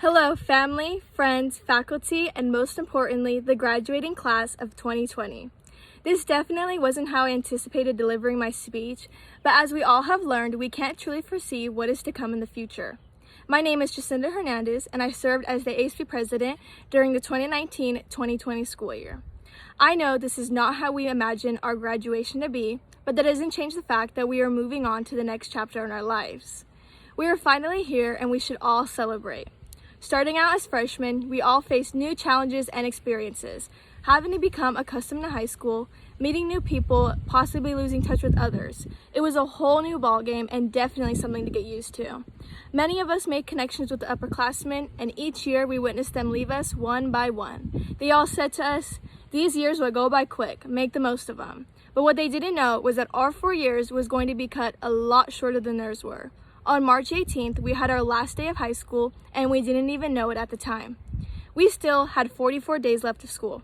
Hello, family, friends, faculty, and most importantly, the graduating class of 2020. This definitely wasn't how I anticipated delivering my speech, but as we all have learned, we can't truly foresee what is to come in the future. My name is Jacinda Hernandiz, and I served as the ASB president during the 2019-2020 school year. I know this is not how we imagine our graduation to be, but that doesn't change the fact that we are moving on to the next chapter in our lives. We are finally here, and we should all celebrate. Starting out as freshmen, we all faced new challenges and experiences, having to become accustomed to high school, meeting new people, possibly losing touch with others. It was a whole new ballgame and definitely something to get used to. Many of us made connections with the upperclassmen, and each year we witnessed them leave us one by one. They all said to us, "These years will go by quick, make the most of them." But what they didn't know was that our 4 years was going to be cut a lot shorter than theirs were. On March 18th, we had our last day of high school, and we didn't even know it at the time. We still had 44 days left of school.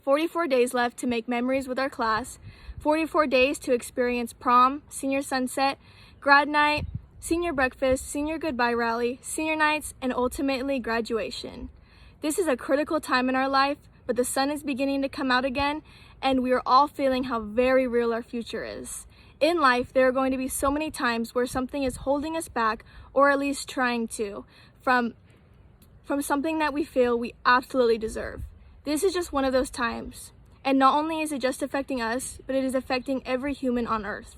44 days left to make memories with our class, 44 days to experience prom, senior sunset, grad night, senior breakfast, senior goodbye rally, senior nights, and ultimately graduation. This is a critical time in our life, but the sun is beginning to come out again, and we are all feeling how very real our future is. In life, there are going to be so many times where something is holding us back, or at least trying to, from something that we feel we absolutely deserve. This is just one of those times. And not only is it just affecting us, but it is affecting every human on earth.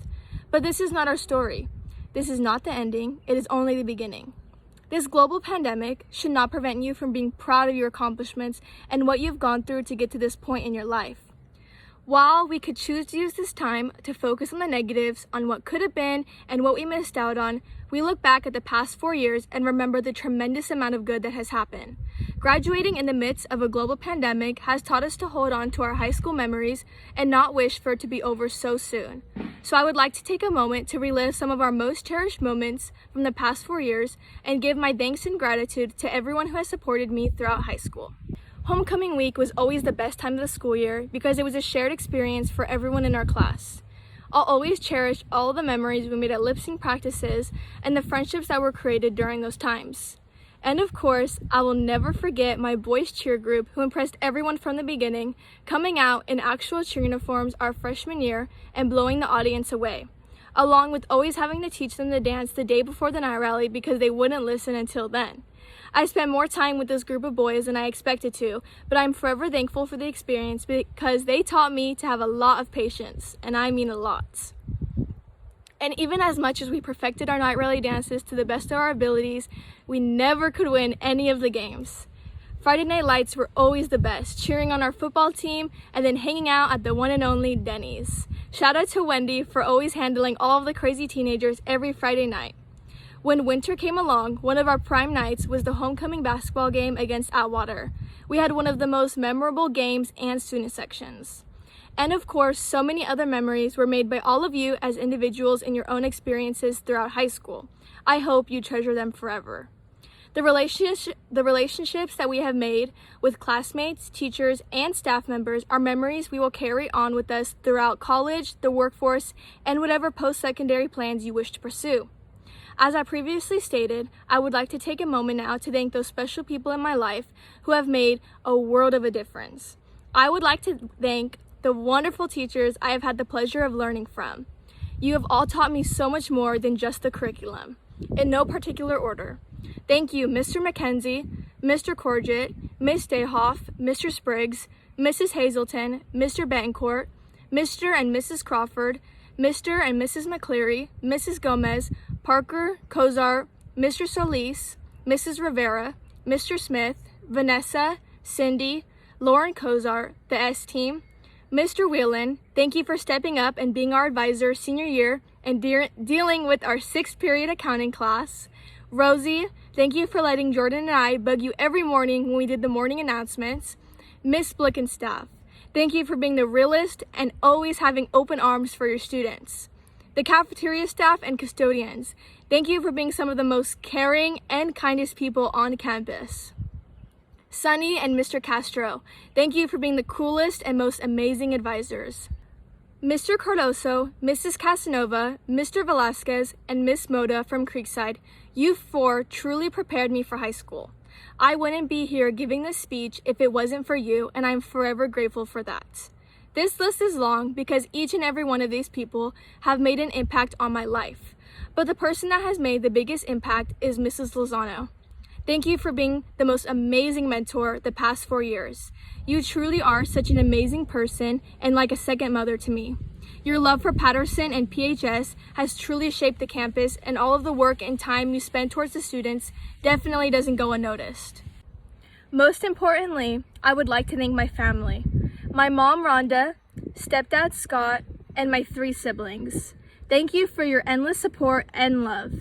But this is not our story. This is not the ending, it is only the beginning. This global pandemic should not prevent you from being proud of your accomplishments and what you've gone through to get to this point in your life. While we could choose to use this time to focus on the negatives, on what could have been and what we missed out on, we look back at the past 4 years and remember the tremendous amount of good that has happened. Graduating in the midst of a global pandemic has taught us to hold on to our high school memories and not wish for it to be over so soon. So I would like to take a moment to relive some of our most cherished moments from the past 4 years and give my thanks and gratitude to everyone who has supported me throughout high school. Homecoming week was always the best time of the school year because it was a shared experience for everyone in our class. I'll always cherish all of the memories we made at lip sync practices and the friendships that were created during those times. And of course, I will never forget my boys cheer group who impressed everyone from the beginning, coming out in actual cheer uniforms our freshman year and blowing the audience away, along with always having to teach them to dance the day before the night rally because they wouldn't listen until then. I spent more time with this group of boys than I expected to, but I'm forever thankful for the experience because they taught me to have a lot of patience, and I mean a lot. And even as much as we perfected our night rally dances to the best of our abilities, we never could win any of the games. Friday night lights were always the best, cheering on our football team and then hanging out at the one and only Denny's. Shout out to Wendy for always handling all of the crazy teenagers every Friday night. When winter came along, one of our prime nights was the homecoming basketball game against Atwater. We had one of the most memorable games and student sections. And of course, so many other memories were made by all of you as individuals in your own experiences throughout high school. I hope you treasure them forever. The relationships that we have made with classmates, teachers, and staff members are memories we will carry on with us throughout college, the workforce, and whatever post-secondary plans you wish to pursue. As I previously stated, I would like to take a moment now to thank those special people in my life who have made a world of a difference. I would like to thank the wonderful teachers I have had the pleasure of learning from. You have all taught me so much more than just the curriculum, in no particular order. Thank you, Mr. McKenzie, Mr. Corgett, Ms. Dayhoff, Mr. Spriggs, Mrs. Hazelton, Mr. Bancourt, Mr. and Mrs. Crawford, Mr. and Mrs. McCleary, Mrs. Gomez, Parker, Kozar, Mr. Solis, Mrs. Rivera, Mr. Smith, Vanessa, Cindy, Lauren Kozar, the S team, Mr. Whelan, thank you for stepping up and being our advisor senior year and dealing with our 6th period accounting class. Rosie, thank you for letting Jordan and I bug you every morning when we did the morning announcements. Miss Blickenstaff, thank you for being the realist and always having open arms for your students. The cafeteria staff and custodians, thank you for being some of the most caring and kindest people on campus. Sunny and Mr. Castro, thank you for being the coolest and most amazing advisors. Mr. Cardoso, Mrs. Casanova, Mr. Velasquez, and Miss Moda from Creekside, You four truly prepared me for high school. I wouldn't be here giving this speech if it wasn't for you, and I'm forever grateful for that. This list is long because each and every one of these people have made an impact on my life. But the person that has made the biggest impact is Mrs. Lozano. Thank you for being the most amazing mentor the past 4 years. You truly are such an amazing person and like a second mother to me. Your love for Patterson and PHS has truly shaped the campus, and all of the work and time you spend towards the students definitely doesn't go unnoticed. Most importantly, I would like to thank my family. My mom, Rhonda, stepdad, Scott, and my 3 siblings. Thank you for your endless support and love.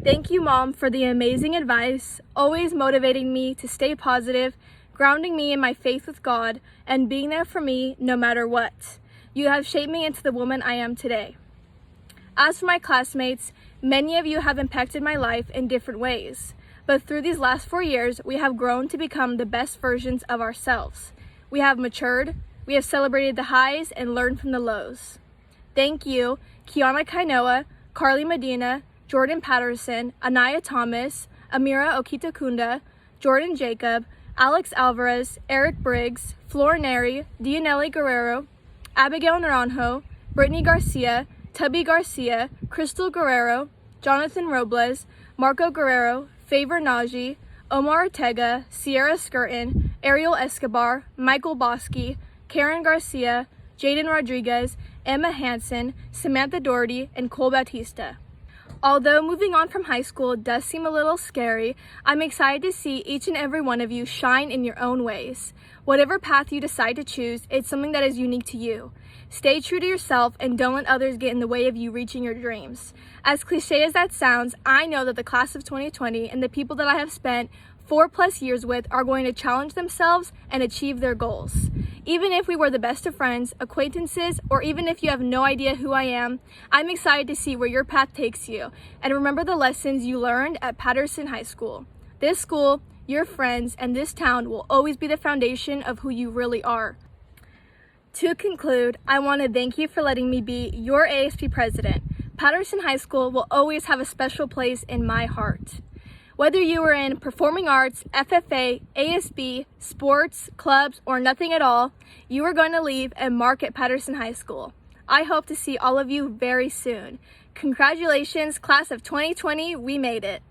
Thank you, Mom, for the amazing advice, always motivating me to stay positive, grounding me in my faith with God, and being there for me no matter what. You have shaped me into the woman I am today. As for my classmates, many of you have impacted my life in different ways, but through these last 4 years, we have grown to become the best versions of ourselves. We have matured, we have celebrated the highs and learned from the lows. Thank you, Kiana Kainoa, Carly Medina, Jordan Patterson, Anaya Thomas, Amira Okitokunda, Jordan Jacob, Alex Alvarez, Eric Briggs, Flor Neri, Dionelli Guerrero, Abigail Naranjo, Brittany Garcia, Tubby Garcia, Crystal Guerrero, Jonathan Robles, Marco Guerrero, Favor Naji, Omar Ortega, Sierra Skirton, Ariel Escobar, Michael Bosky, Karen Garcia, Jaden Rodriguez, Emma Hansen, Samantha Doherty, and Cole Bautista. Although moving on from high school does seem a little scary, I'm excited to see each and every one of you shine in your own ways. Whatever path you decide to choose, it's something that is unique to you. Stay true to yourself and don't let others get in the way of you reaching your dreams. As cliche as that sounds, I know that the class of 2020 and the people that I have spent 4+ years with are going to challenge themselves and achieve their goals. Even if we were the best of friends, acquaintances, or even if you have no idea who I am, I'm excited to see where your path takes you. And remember the lessons you learned at Patterson High School. This school, your friends, and this town will always be the foundation of who you really are. To conclude, I want to thank you for letting me be your ASB president. Patterson High School will always have a special place in my heart. Whether you are in performing arts, FFA, ASB, sports, clubs, or nothing at all, you are going to leave a mark at Patterson High School. I hope to see all of you very soon. Congratulations, class of 2020, we made it.